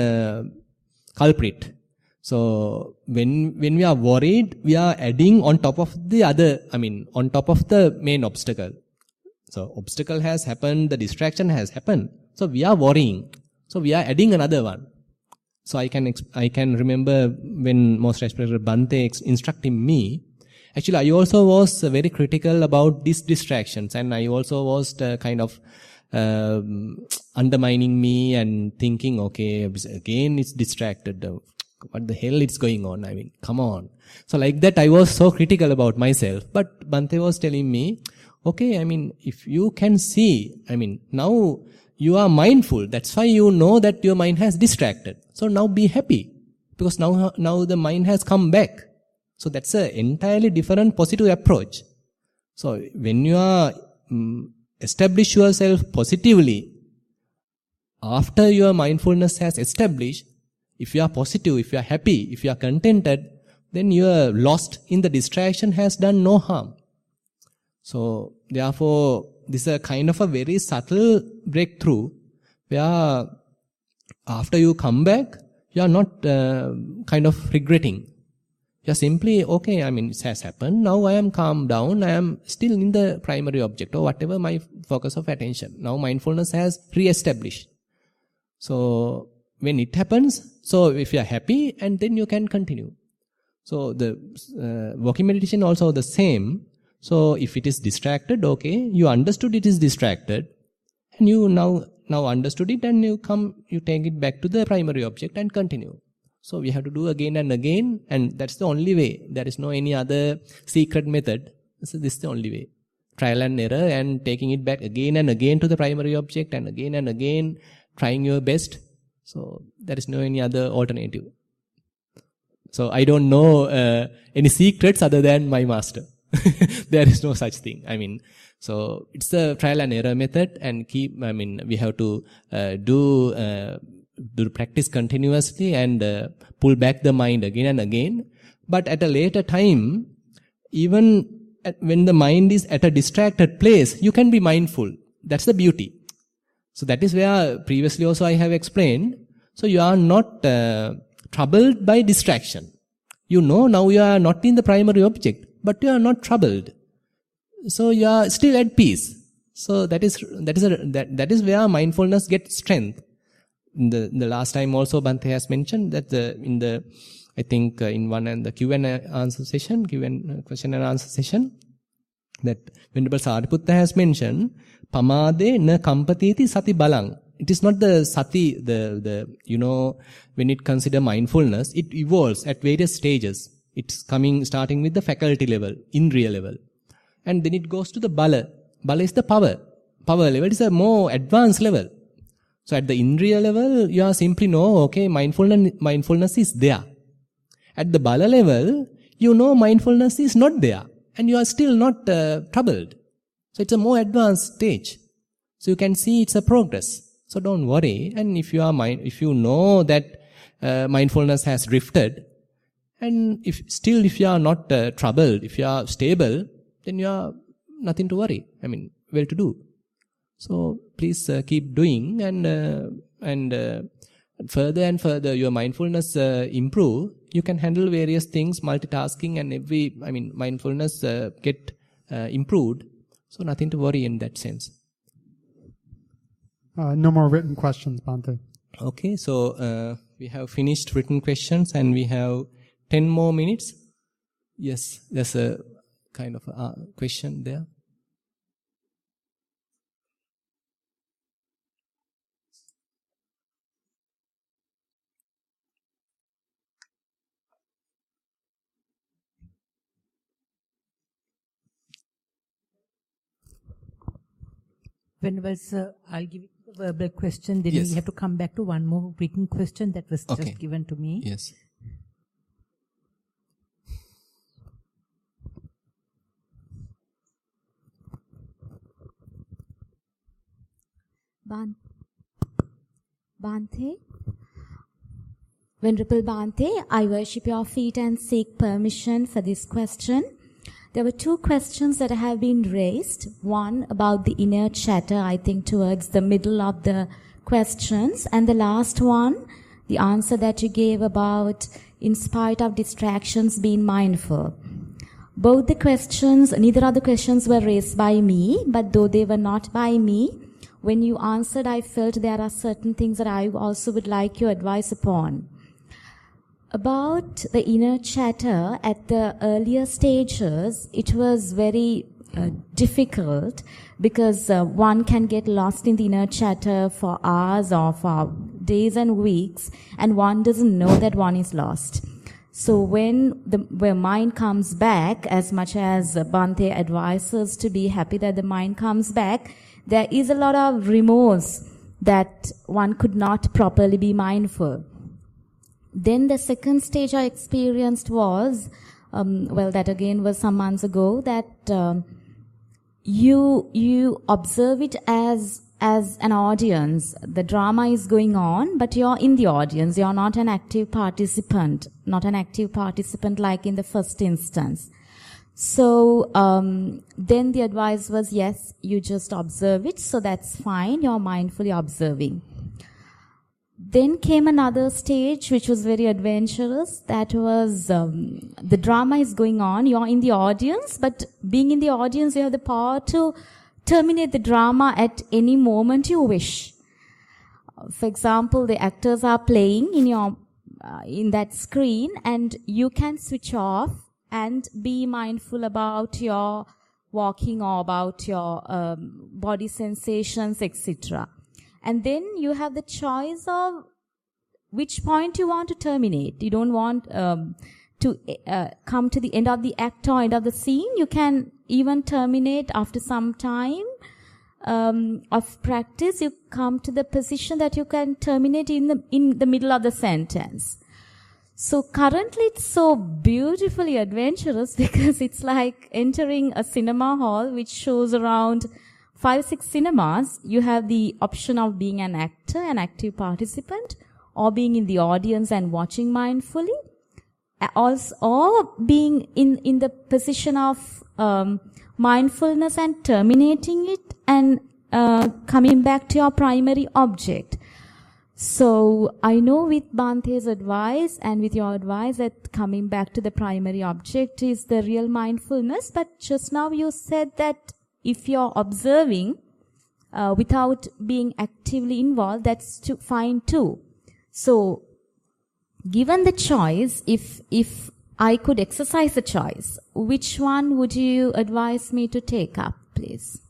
[SPEAKER 1] culprit. So when we are worried, we are adding on top of on top of the main obstacle. So obstacle has happened, the distraction has happened. So we are worrying. So we are adding another one. So I can remember when most respected Bhante instructing me. Actually, I also was very critical about these distractions, and I also was kind of undermining me and thinking, okay, again it's distracted. What the hell is going on? I mean, come on. So like that, I was so critical about myself. But Bhante was telling me, okay, I mean, if you can see, I mean, now you are mindful. That's why you know that your mind has distracted. So now be happy, because now the mind has come back. So that's an entirely different positive approach. So when you are establish yourself positively, after your mindfulness has established, if you are positive, if you are happy, if you are contented, then you are lost in the distraction has done no harm. So therefore, this is a kind of a very subtle breakthrough, where after you come back, you are not kind of regretting. You are simply, okay, I mean, it has happened. Now I am calm down. I am still in the primary object or whatever my focus of attention. Now mindfulness has re-established. So when it happens, so if you are happy, and then you can continue. So the walking meditation also the same. So if it is distracted, okay, you understood it is distracted, and you now understood it, and you take it back to the primary object and continue. So we have to do again and again, and that's the only way. There is no any other secret method. So this is the only way. Trial and error, and taking it back again and again to the primary object, and again, trying your best. So there is no any other alternative. So I don't know any secrets other than my master. There is no such thing. I mean, so it's a trial and error method, and we have to do practice continuously and pull back the mind again and again. But at a later time, even when the mind is at a distracted place, you can be mindful. That's the beauty. So that is where previously also I have explained. So you are not troubled by distraction. You know now you are not in the primary object, but you are not troubled. So you are still at peace. So that is where mindfulness gets strength. In the last time also Bhante has mentioned that in one and the Q&A answer session, question and answer session, that Venerable Sariputta has mentioned, pamade na kampatiti sati balang. It is not the sati, when it consider mindfulness, it evolves at various stages. It's starting with the faculty level, indriya level. And then it goes to the bala. Bala is the power. Power level is a more advanced level. So at the indriya level, you are simply know, okay, mindfulness is there. At the bala level, you know mindfulness is not there. And you are still not troubled. So it's a more advanced stage. So you can see it's a progress. So don't worry. And if you know that mindfulness has drifted, and if you are not troubled, if you are stable, then you are nothing to worry. Well to do. So please keep doing, and further and further your mindfulness improve. You can handle various things, multitasking, and mindfulness get improved. So nothing to worry in that sense.
[SPEAKER 2] No more written questions, Bhante.
[SPEAKER 1] Okay, so we have finished written questions and we have 10 more minutes. Yes, there's a kind of a question there.
[SPEAKER 3] Venerable Sir, I'll give you the verbal question, then
[SPEAKER 1] Yes.
[SPEAKER 3] we have to come back to one more written question that was
[SPEAKER 1] Okay.
[SPEAKER 3] just given to me.
[SPEAKER 1] Yes.
[SPEAKER 4] Bhante, Venerable Bhante, I worship your feet and seek permission for this question. There were two questions that have been raised. One about the inner chatter, I think towards the middle of the questions. And the last one, the answer that you gave about in spite of distractions being mindful. Both the questions, neither of the questions were raised by me, but though they were not by me, when you answered, I felt there are certain things that I also would like your advice upon. About the inner chatter, at the earlier stages, it was very difficult because one can get lost in the inner chatter for hours or for days and weeks, and one doesn't know that one is lost. So when mind comes back, as much as Bhante advises to be happy that the mind comes back, there is a lot of remorse that one could not properly be mindful. Then the second stage I experienced was, that again was some months ago, that you observe it as an audience. The drama is going on, but you're in the audience. You're not an active participant like in the first instance. So then the advice was, yes, you just observe it, so that's fine. You're mindfully observing. Then came another stage which was very adventurous. That was the drama is going on. You're in the audience, but being in the audience, you have the power to terminate the drama at any moment you wish. For example, the actors are playing in that screen, and you can switch off and be mindful about your walking or about your body sensations, etc. And then you have the choice of which point you want to terminate. You don't want to come to the end of the act or end of the scene. You can even terminate after some time of practice. You come to the position that you can terminate in the middle of the sentence. So currently it's so beautifully adventurous because it's like entering a cinema hall which shows around 5-6 cinemas. You have the option of being an actor, an active participant, or being in the audience and watching mindfully, also, or being in the position of mindfulness and terminating it and coming back to your primary object. So I know with Bhante's advice and with your advice that coming back to the primary object is the real mindfulness, but just now you said that if you're observing without being actively involved, that's fine too. So given the choice, if I could exercise a choice. Which one would you advise me to take up, please?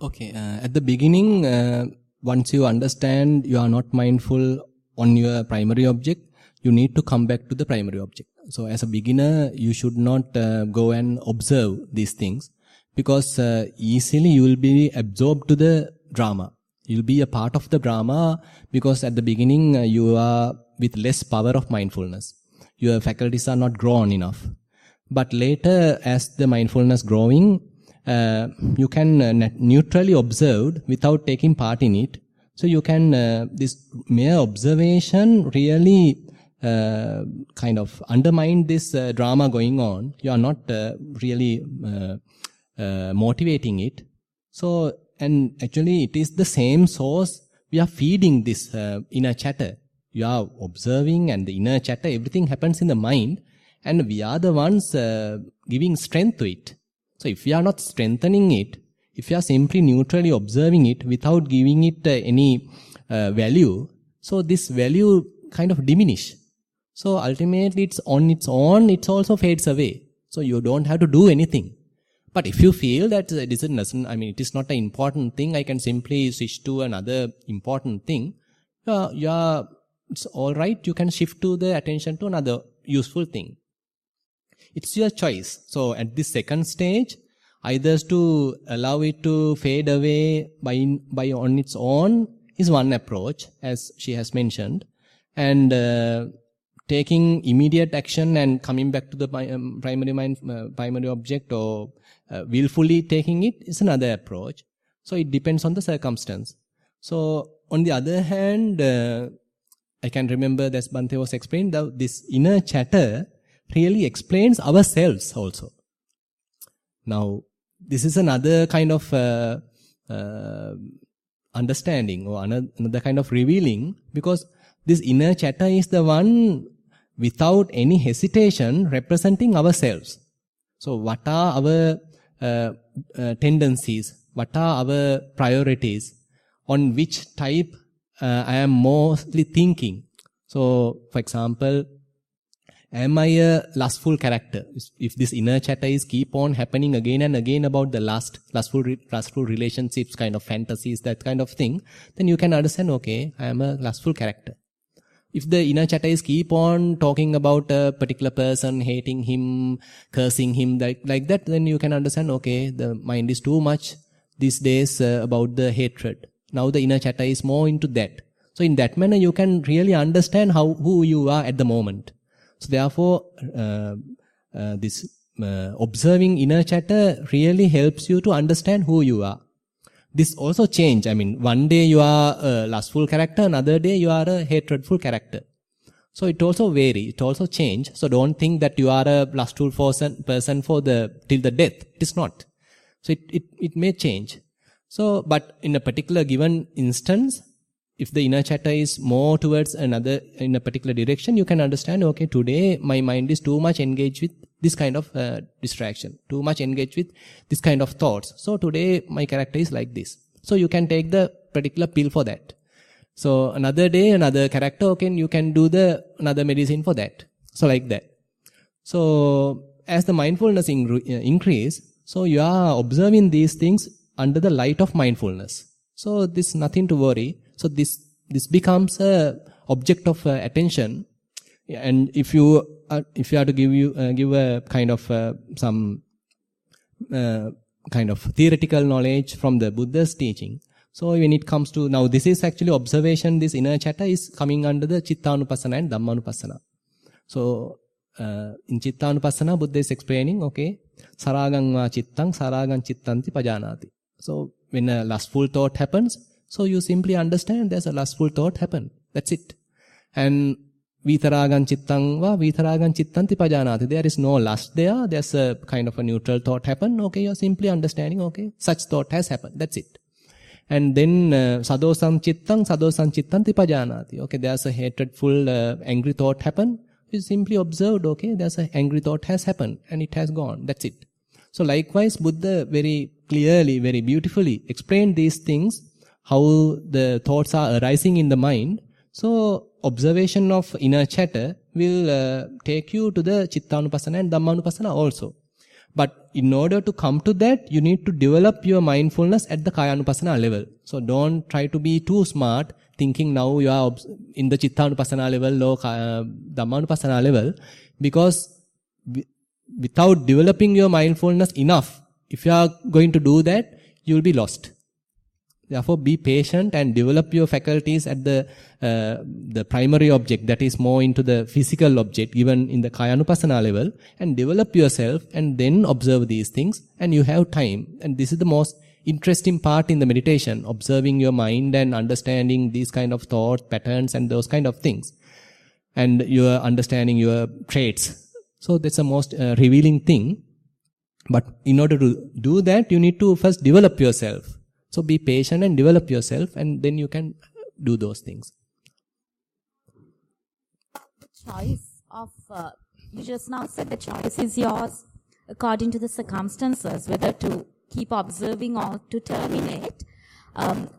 [SPEAKER 1] Okay, at the beginning, once you understand you are not mindful on your primary object, you need to come back to the primary object. So as a beginner, you should not go and observe these things, because easily you will be absorbed to the drama. You will be a part of the drama, because at the beginning you are with less power of mindfulness. Your faculties are not grown enough. But later, as the mindfulness growing, you can neutrally observe without taking part in it. So you can, this mere observation really kind of undermine this drama going on. You are not really motivating it. So, and actually it is the same source we are feeding this inner chatter. You are observing, and the inner chatter, everything happens in the mind, and we are the ones giving strength to it. So if we are not strengthening it, if we are simply neutrally observing it without giving it any value, so this value kind of diminish. So ultimately it's on its own, it also fades away. So you don't have to do anything. But if you feel that it is not an important thing, I can simply switch to another important thing, it's alright, you can shift to the attention to another useful thing. It's your choice. So at this second stage, either to allow it to fade away by on its own is one approach, as she has mentioned, and taking immediate action and coming back to the primary object, or willfully taking it is another approach. So it depends on the circumstance. So on the other hand, I can remember that Bhante was explaining that this inner chatter really explains ourselves also. Now, this is another kind of understanding, or another kind of revealing, because this inner chatter is the one without any hesitation representing ourselves. So what are our tendencies? What are our priorities? On which type I am mostly thinking? So, for example, am I a lustful character? If this inner chatter is keep on happening again and again about the lustful relationships, kind of fantasies, that kind of thing, then you can understand, okay, I am a lustful character. If the inner chatter is keep on talking about a particular person, hating him, cursing him, like that, then you can understand, okay, the mind is too much these days about the hatred. Now the inner chatter is more into that. So in that manner, you can really understand who you are at the moment. So therefore, this observing inner chatter really helps you to understand who you are. This also change. One day you are a lustful character, another day you are a hatredful character. So it also vary, it also change. So don't think that you are a lustful person till the death. It is not. So it may change. So, but in a particular given instance, if the inner chatter is more towards another, in a particular direction, you can understand, okay, today my mind is too much engaged with this kind of distraction, too much engaged with this kind of thoughts. So today my character is like this. So you can take the particular pill for that. So another day, another character, okay, you can do another medicine for that. So like that. So as the mindfulness increase, so you are observing these things under the light of mindfulness. So this is nothing to worry. So this becomes a object of attention. And if you are to give a kind of some kind of theoretical knowledge from the Buddha's teaching. So when it comes to, now this is actually observation, this inner chatter is coming under the Chittanupassana and Dhammanupassana. So in Chittanupassana, Buddha is explaining, okay, Saragang va chittang, saragang chittanti pajanati. So when a lustful thought happens, so you simply understand there's a lustful thought happen. That's it. And Vitaragan chittang va vitaragan chittanti pajanati. There is no lust there. There's a kind of a neutral thought happen. Okay, you're simply understanding, okay, such thought has happened. That's it. And then sadosam chittanti pajanati. Okay, there's a hatredful, angry thought happen. You simply observed, okay, there's an angry thought has happened and it has gone. That's it. So likewise, Buddha very clearly, very beautifully explained these things, how the thoughts are arising in the mind. So observation of inner chatter will take you to the Chittanupassana and Dhammanupassana also. But in order to come to that, you need to develop your mindfulness at the Kayanupassana level. So don't try to be too smart, thinking now you are in the Chittanupassana level or Dhammanupassana level, because without developing your mindfulness enough, if you are going to do that, you will be lost. Therefore, be patient and develop your faculties at the primary object, that is more into the physical object, even in the Kayanupassana level, and develop yourself and then observe these things, and you have time. And this is the most interesting part in the meditation, observing your mind and understanding these kind of thought patterns and those kind of things. And you are understanding your traits. So that's the most revealing thing. But in order to do that, you need to first develop yourself. So be patient and develop yourself, and then you can do those things.
[SPEAKER 4] The choice of, you just now said the choice is yours according to the circumstances, whether to keep observing or to terminate.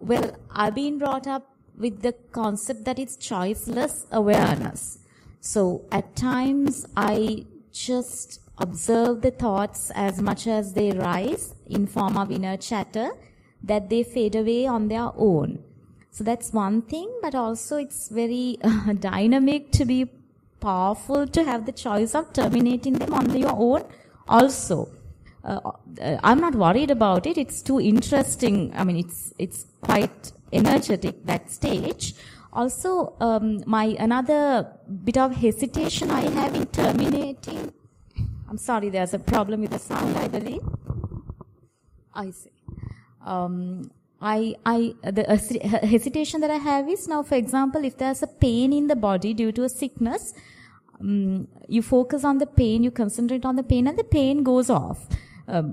[SPEAKER 4] Well, I've been brought up with the concept that it's choiceless awareness. So at times I just observe the thoughts as much as they rise in form of inner chatter, that they fade away on their own. So that's one thing, but also it's very dynamic to be powerful to have the choice of terminating them on your own also. I'm not worried about it. It's too interesting. I mean, it's quite energetic, that stage. Also, my another bit of hesitation I have in terminating. I'm sorry, there's a problem with the sound, I believe. I see. The hesitation that I have is now, for example, if there's a pain in the body due to a sickness, you focus on the pain, you concentrate on the pain, and the pain goes off.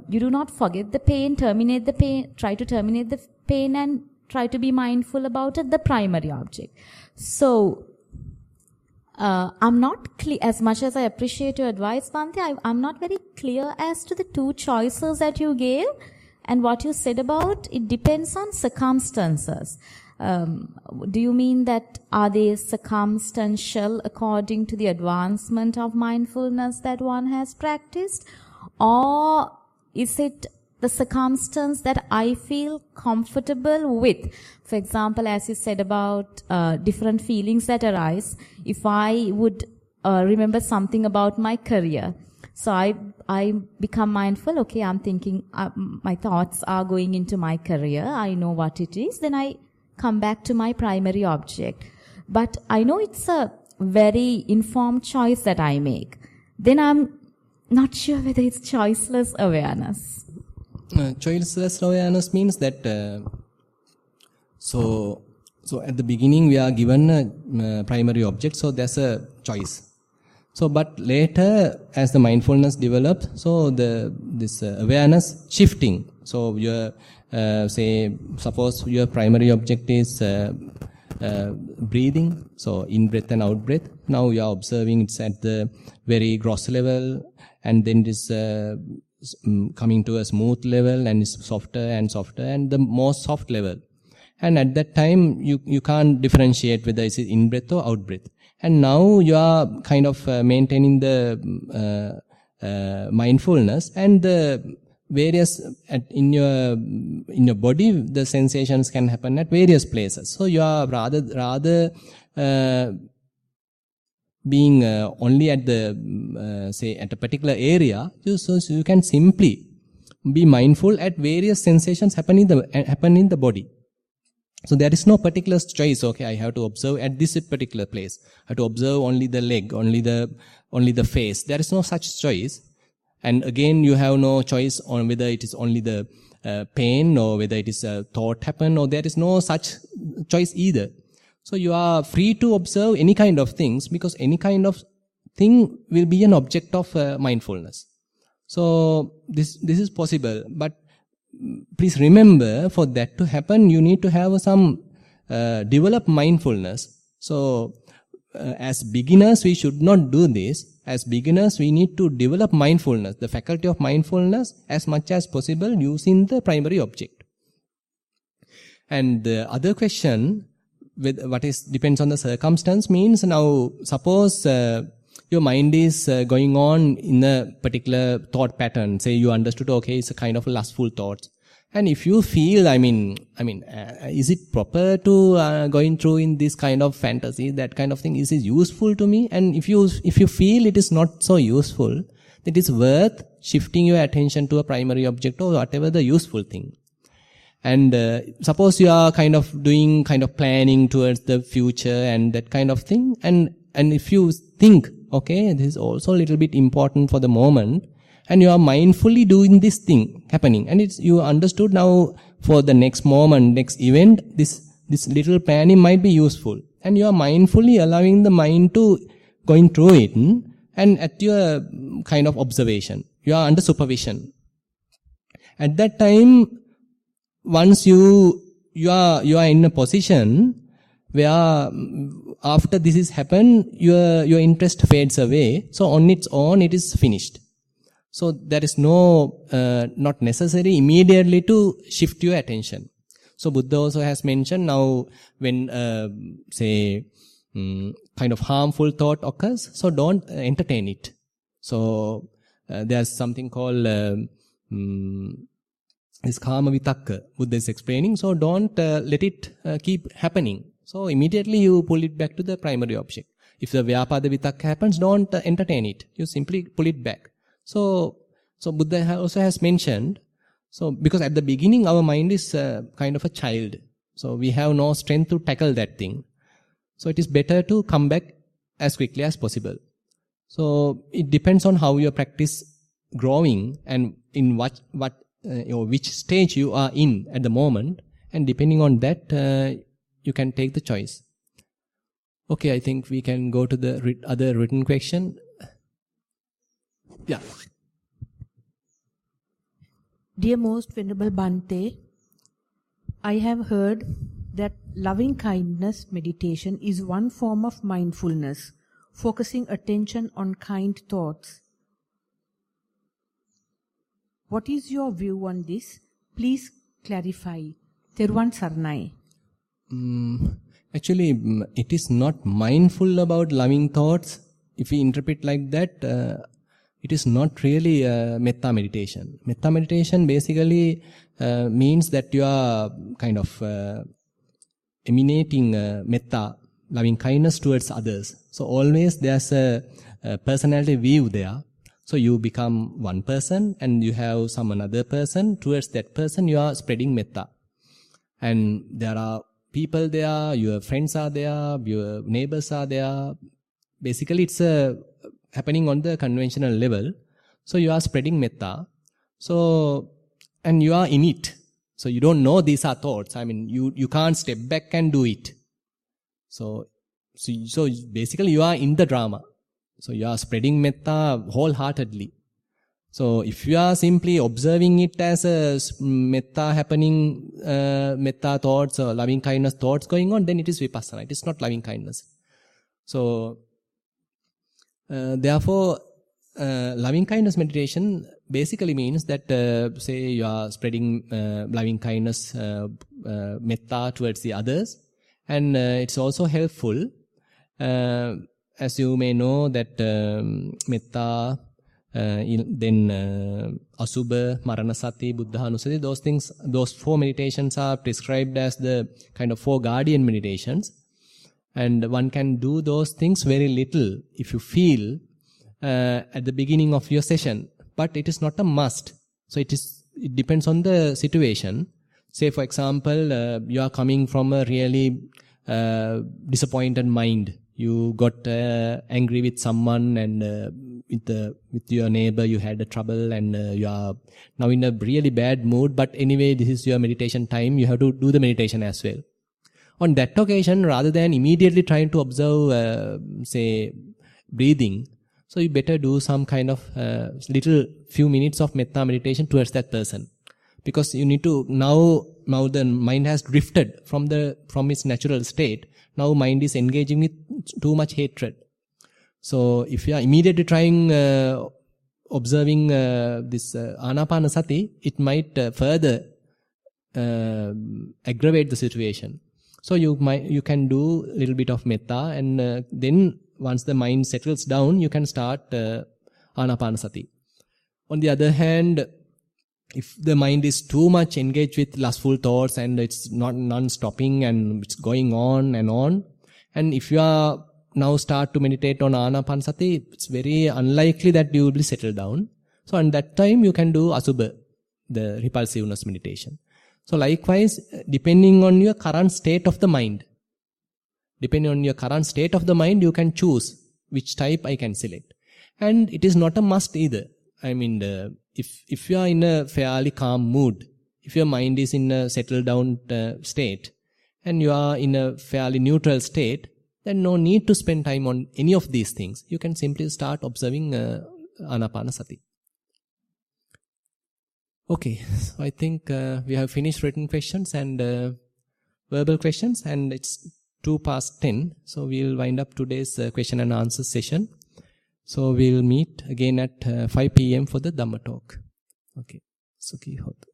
[SPEAKER 4] You do not forget the pain, terminate the pain, try to terminate the pain, and try to be mindful about it, the primary object. So, I'm not clear, as much as I appreciate your advice, Bhante, I'm not very clear as to the two choices that you gave. And what you said about, it depends on circumstances. Do you mean that are they circumstantial according to the advancement of mindfulness that one has practiced? Or is it the circumstance that I feel comfortable with? For example, as you said about different feelings that arise, if I would remember something about my career, so I become mindful, okay, I'm thinking, my thoughts are going into my career, I know what it is, then I come back to my primary object. But I know it's a very informed choice that I make. Then I'm not sure whether it's choiceless awareness.
[SPEAKER 1] Choiceless awareness means that, so at the beginning we are given a primary object, so there's a choice. So, but later, as the mindfulness develops, so this awareness shifting. So, your suppose your primary object is breathing. So, in breath and out breath. Now, you are observing it's at the very gross level, and then it is coming to a smooth level, and it's softer and softer, and the most soft level. And at that time, you can't differentiate whether it's in breath or out breath. And now you are kind of maintaining the mindfulness, and the various in your body, the sensations can happen at various places. So you are rather being only at the say at a particular area. So you can simply be mindful at various sensations happen in the body. So there is no particular choice. Okay, I have to observe at this particular place. I have to observe only the leg, only the face. There is no such choice. And again, you have no choice on whether it is only the pain or whether it is a thought happen, or there is no such choice either. So you are free to observe any kind of things, because any kind of thing will be an object of mindfulness. So this is possible, but please remember, for that to happen, you need to have some develop mindfulness. So, as beginners, we should not do this. As beginners, we need to develop mindfulness, the faculty of mindfulness, as much as possible using the primary object. And the other question, depends on the circumstance means now suppose your mind is going on in a particular thought pattern. Say you understood, okay, it's a kind of a lustful thoughts. And if you feel, is it proper to going through in this kind of fantasy, that kind of thing, is it useful to me? And if you feel it is not so useful, it is worth shifting your attention to a primary object or whatever the useful thing. And suppose you are kind of planning towards the future and that kind of thing. And if you think, okay, this is also a little bit important for the moment, and you are mindfully doing this thing happening, and you understood now for the next moment, next event, this little planning might be useful, and you are mindfully allowing the mind to going through it, and at your kind of observation, you are under supervision. At that time, once you are in a position where after this has happened, your interest fades away. So on its own, it is finished. So there is not necessary immediately to shift your attention. So Buddha also has mentioned now when, kind of harmful thought occurs, so don't entertain it. So there's something called this karma vitakka, Buddha is explaining. So don't let it keep happening. So immediately you pull it back to the primary object. If the vyapada vitakka happens, don't entertain it. You simply pull it back. So Buddha also has mentioned, so because at the beginning our mind is kind of a child. So we have no strength to tackle that thing. So it is better to come back as quickly as possible. So it depends on how your practice growing and in which stage you are in at the moment. And depending on that, you can take the choice. Okay, I think we can go to the other written question. Yeah.
[SPEAKER 3] Dear Most Venerable Bhante, I have heard that loving kindness meditation is one form of mindfulness, focusing attention on kind thoughts. What is your view on this? Please clarify. Theruvan Saranai.
[SPEAKER 1] Actually, it is not mindful about loving thoughts. If we interpret like that, it is not really metta meditation. Metta meditation basically means that you are kind of emanating metta, loving kindness towards others. So always there's a personality view there. So you become one person and you have some another person. Towards that person you are spreading metta. And there are people there, your friends are there, your neighbors are there. Basically it's happening on the conventional level. So you are spreading metta. So, and you are in it. So you don't know these are thoughts. You can't step back and do it. So basically you are in the drama. So you are spreading metta wholeheartedly. So if you are simply observing it as a metta happening, metta thoughts or loving kindness thoughts going on, then it is vipassana. It is not loving kindness. So therefore, loving kindness meditation basically means that, say you are spreading loving kindness, metta towards the others, and it's also helpful. As you may know that metta, then asubha, maranasati, buddhanusati, those things, those 4 meditations are prescribed as the kind of 4 guardian meditations. And one can do those things very little if you feel at the beginning of your session. But it is not a must. So it depends on the situation. Say for example, you are coming from a really disappointed mind. You got angry with someone and with your neighbor you had a trouble and you are now in a really bad mood. But anyway, this is your meditation time. You have to do the meditation as well. On that occasion, rather than immediately trying to observe, say, breathing, so you better do some kind of little few minutes of metta meditation towards that person. Because you need to, now the mind has drifted from its natural state. Now mind is engaging with too much hatred. So if you are immediately trying, observing this anapanasati, it might further aggravate the situation. So you can do a little bit of metta, and then once the mind settles down, you can start anapanasati. On the other hand, if the mind is too much engaged with lustful thoughts and it's not non-stopping and it's going on, and if you are now start to meditate on anapanasati, it's very unlikely that you will be settled down. So at that time you can do asubha, the repulsiveness meditation. So likewise, depending on your current state of the mind, you can choose which type I can select. And it is not a must either. I mean, if you are in a fairly calm mood, if your mind is in a settled down state, and you are in a fairly neutral state, then no need to spend time on any of these things. You can simply start observing anapanasati. Okay, so I think we have finished written questions and verbal questions, and it's 10:02. So we'll wind up today's question and answer session. So we'll meet again at 5 p.m. for the Dhamma talk. Okay, Sukhi Hot.